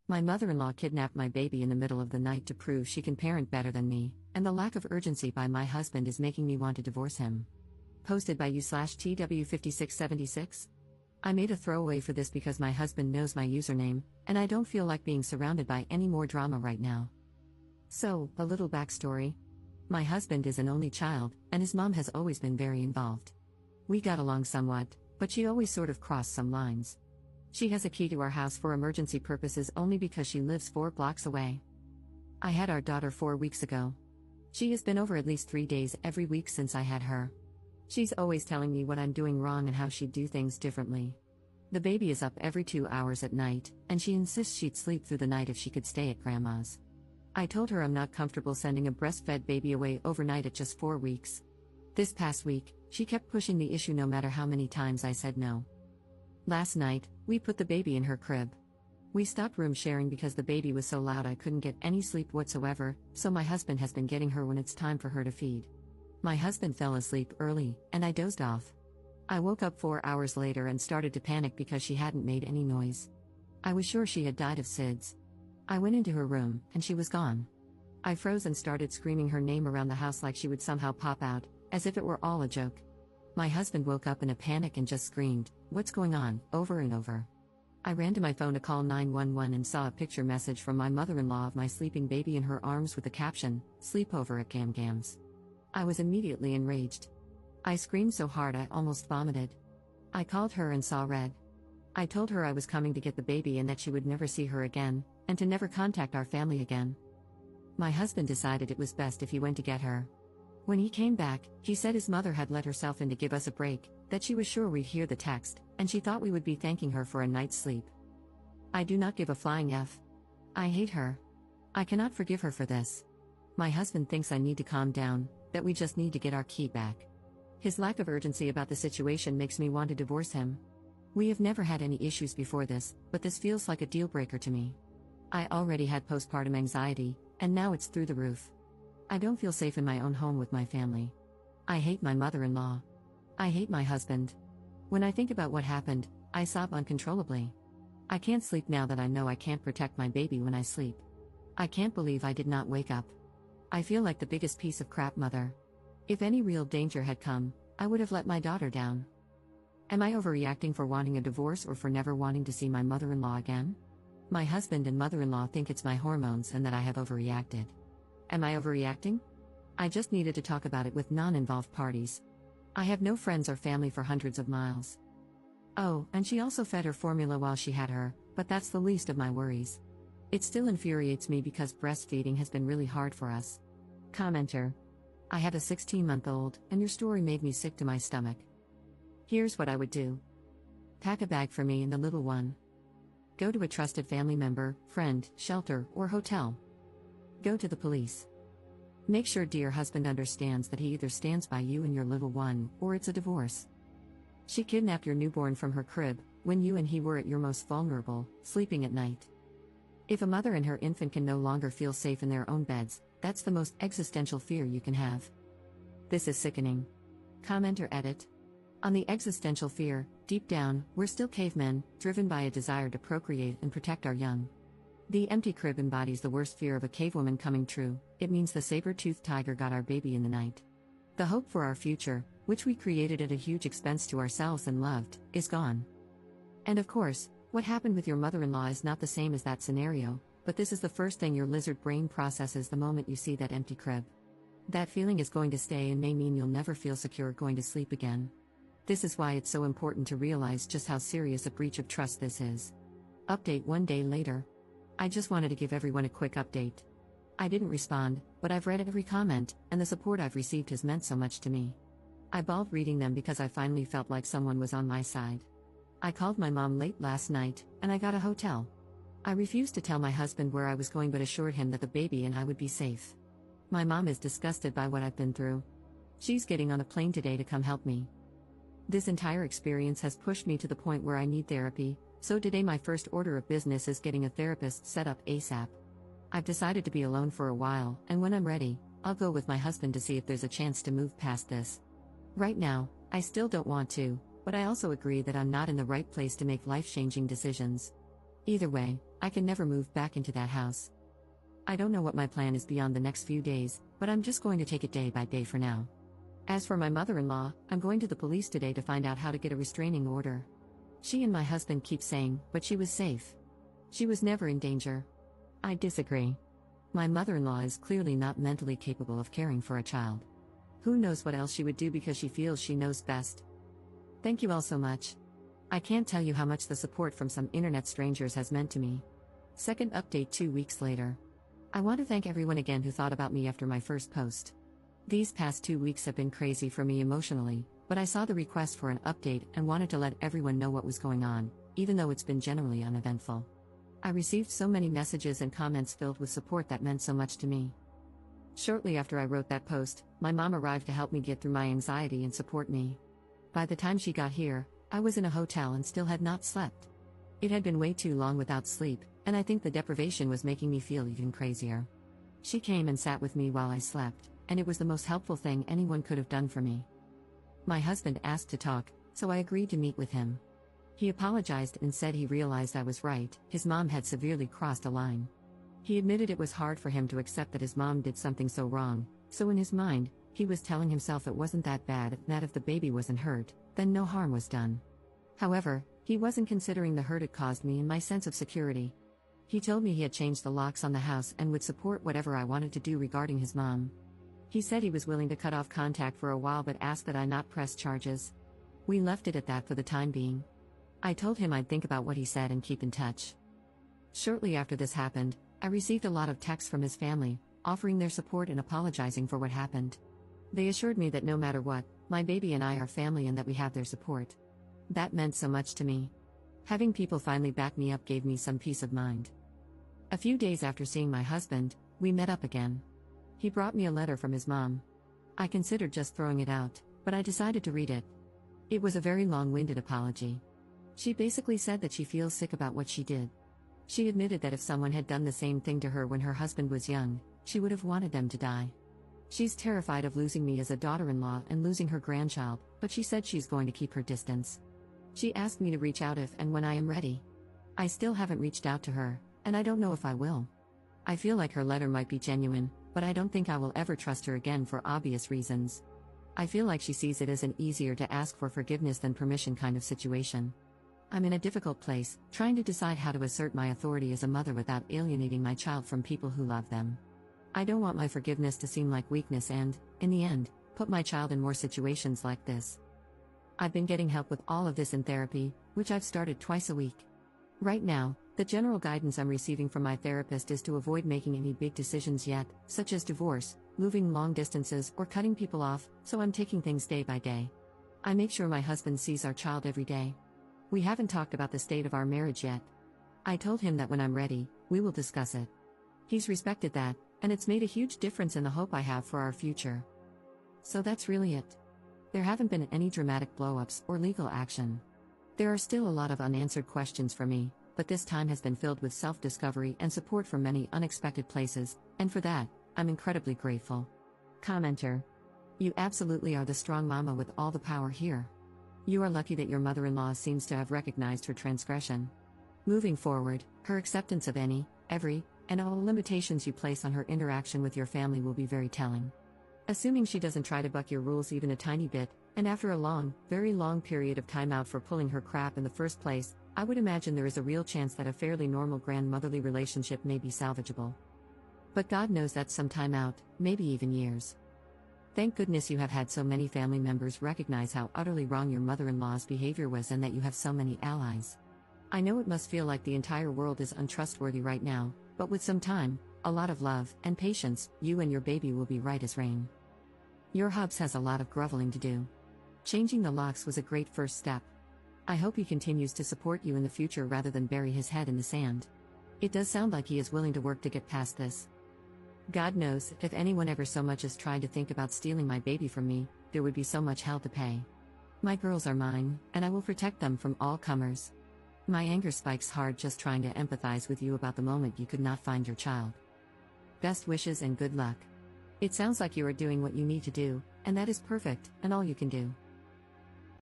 My mother-in-law kidnapped my baby in the middle of the night to prove she can parent better than me, and the lack of urgency by my husband is making me want to divorce him. Posted by u/TW5676. I made a throwaway for this because my husband knows my username, and I don't feel like being surrounded by any more drama right now. So, a little backstory. My husband is an only child, and his mom has always been very involved. We got along somewhat, but she always sort of crossed some lines. She has a key to our house for emergency purposes only because she lives 4 blocks away. I had our daughter 4 weeks ago. She has been over at least 3 days every week since I had her. She's always telling me what I'm doing wrong and how she'd do things differently. The baby is up every 2 hours at night, and she insists she'd sleep through the night if she could stay at grandma's. I told her I'm not comfortable sending a breastfed baby away overnight at just 4 weeks. This past week, she kept pushing the issue no matter how many times I said no. Last night, we put the baby in her crib. We stopped room sharing because the baby was so loud I couldn't get any sleep whatsoever, so my husband has been getting her when it's time for her to feed. My husband fell asleep early, and I dozed off. I woke up 4 hours later and started to panic because she hadn't made any noise. I was sure she had died of SIDS. I went into her room, and she was gone. I froze and started screaming her name around the house like she would somehow pop out, as if it were all a joke. My husband woke up in a panic and just screamed, "What's going on?" over and over. I ran to my phone to call 911 and saw a picture message from my mother-in-law of my sleeping baby in her arms with the caption, "Sleepover at Gam Gam's." I was immediately enraged. I screamed so hard I almost vomited. I called her and saw red. I told her I was coming to get the baby and that she would never see her again, and to never contact our family again. My husband decided it was best if he went to get her. When he came back, he said his mother had let herself in to give us a break, that she was sure we'd hear the text, and she thought we would be thanking her for a night's sleep. I do not give a flying F. I hate her. I cannot forgive her for this. My husband thinks I need to calm down, that we just need to get our key back. His lack of urgency about the situation makes me want to divorce him. We have never had any issues before this, but this feels like a deal breaker to me. I already had postpartum anxiety, and now it's through the roof. I don't feel safe in my own home with my family. I hate my mother-in-law. I hate my husband. When I think about what happened, I sob uncontrollably. I can't sleep now that I know I can't protect my baby when I sleep. I can't believe I did not wake up. I feel like the biggest piece of crap mother. If any real danger had come, I would have let my daughter down. Am I overreacting for wanting a divorce or for never wanting to see my mother-in-law again? My husband and mother-in-law think it's my hormones and that I have overreacted. Am I overreacting? I just needed to talk about it with non-involved parties. I have no friends or family for hundreds of miles. Oh, and she also fed her formula while she had her, but that's the least of my worries. It still infuriates me because breastfeeding has been really hard for us. Commenter. I have a 16-month-old, and your story made me sick to my stomach. Here's what I would do. Pack a bag for me and the little one. Go to a trusted family member, friend, shelter, or hotel. Go to the police. Make sure dear husband understands that he either stands by you and your little one, or it's a divorce. She kidnapped your newborn from her crib, when you and he were at your most vulnerable, sleeping at night. If a mother and her infant can no longer feel safe in their own beds, that's the most existential fear you can have. This is sickening. Commenter edit. On the existential fear, deep down, we're still cavemen, driven by a desire to procreate and protect our young. The empty crib embodies the worst fear of a cavewoman coming true. It means the saber-toothed tiger got our baby in the night. The hope for our future, which we created at a huge expense to ourselves and loved, is gone. And of course, what happened with your mother-in-law is not the same as that scenario, but this is the first thing your lizard brain processes the moment you see that empty crib. That feeling is going to stay and may mean you'll never feel secure going to sleep again. This is why it's so important to realize just how serious a breach of trust this is. Update 1 day later. I just wanted to give everyone a quick update. I didn't respond, but I've read every comment, and the support I've received has meant so much to me. I bawled reading them because I finally felt like someone was on my side. I called my mom late last night, and I got a hotel. I refused to tell my husband where I was going but assured him that the baby and I would be safe. My mom is disgusted by what I've been through. She's getting on a plane today to come help me. This entire experience has pushed me to the point where I need therapy, so today my first order of business is getting a therapist set up ASAP. I've decided to be alone for a while, and when I'm ready, I'll go with my husband to see if there's a chance to move past this. Right now, I still don't want to, but I also agree that I'm not in the right place to make life-changing decisions. Either way, I can never move back into that house. I don't know what my plan is beyond the next few days, but I'm just going to take it day by day for now. As for my mother-in-law, I'm going to the police today to find out how to get a restraining order. She and my husband keep saying, but she was safe. She was never in danger. I disagree. My mother-in-law is clearly not mentally capable of caring for a child. Who knows what else she would do because she feels she knows best. Thank you all so much. I can't tell you how much the support from some internet strangers has meant to me. Second update 2 weeks later. I want to thank everyone again who thought about me after my first post. These past 2 weeks have been crazy for me emotionally, but I saw the request for an update and wanted to let everyone know what was going on, even though it's been generally uneventful. I received so many messages and comments filled with support that meant so much to me. Shortly after I wrote that post, my mom arrived to help me get through my anxiety and support me. By the time she got here, I was in a hotel and still had not slept. It had been way too long without sleep, and I think the deprivation was making me feel even crazier. She came and sat with me while I slept, and it was the most helpful thing anyone could have done for me. My husband asked to talk, so I agreed to meet with him. He apologized and said he realized I was right, his mom had severely crossed a line. He admitted it was hard for him to accept that his mom did something so wrong, so in his mind, he was telling himself it wasn't that bad, and that if the baby wasn't hurt, then no harm was done. However, he wasn't considering the hurt it caused me and my sense of security. He told me he had changed the locks on the house and would support whatever I wanted to do regarding his mom. He said he was willing to cut off contact for a while but asked that I not press charges. We left it at that for the time being. I told him I'd think about what he said and keep in touch. Shortly after this happened, I received a lot of texts from his family, offering their support and apologizing for what happened. They assured me that no matter what, my baby and I are family and that we have their support. That meant so much to me. Having people finally back me up gave me some peace of mind. A few days after seeing my husband, we met up again. He brought me a letter from his mom. I considered just throwing it out, but I decided to read it. It was a very long-winded apology. She basically said that she feels sick about what she did. She admitted that if someone had done the same thing to her when her husband was young, she would have wanted them to die. She's terrified of losing me as a daughter-in-law and losing her grandchild, but she said she's going to keep her distance. She asked me to reach out if and when I am ready. I still haven't reached out to her, and I don't know if I will. I feel like her letter might be genuine, but I don't think I will ever trust her again for obvious reasons. I feel like she sees it as an easier to ask for forgiveness than permission kind of situation. I'm in a difficult place, trying to decide how to assert my authority as a mother without alienating my child from people who love them. I don't want my forgiveness to seem like weakness and, in the end, put my child in more situations like this. I've been getting help with all of this in therapy, which I've started twice a week. Right now, the general guidance I'm receiving from my therapist is to avoid making any big decisions yet, such as divorce, moving long distances, or cutting people off, so I'm taking things day by day. I make sure my husband sees our child every day. We haven't talked about the state of our marriage yet. I told him that when I'm ready, we will discuss it. He's respected that, and it's made a huge difference in the hope I have for our future. So that's really it. There haven't been any dramatic blow-ups or legal action. There are still a lot of unanswered questions for me, but this time has been filled with self-discovery and support from many unexpected places, and for that, I'm incredibly grateful. Commenter. You absolutely are the strong mama with all the power here. You are lucky that your mother-in-law seems to have recognized her transgression. Moving forward, her acceptance of any, every, and all limitations you place on her interaction with your family will be very telling. Assuming she doesn't try to buck your rules even a tiny bit, and after a long, very long period of time out for pulling her crap in the first place, I would imagine there is a real chance that a fairly normal grandmotherly relationship may be salvageable. But God knows that's some time out, maybe even years. Thank goodness you have had so many family members recognize how utterly wrong your mother-in-law's behavior was and that you have so many allies. I know it must feel like the entire world is untrustworthy right now, but with some time, a lot of love, and patience, you and your baby will be right as rain. Your hubs has a lot of groveling to do. Changing the locks was a great first step. I hope he continues to support you in the future rather than bury his head in the sand. It does sound like he is willing to work to get past this. God knows, if anyone ever so much as tried to think about stealing my baby from me, there would be so much hell to pay. My girls are mine, and I will protect them from all comers. My anger spikes hard just trying to empathize with you about the moment you could not find your child. Best wishes and good luck. It sounds like you are doing what you need to do, and that is perfect, and all you can do.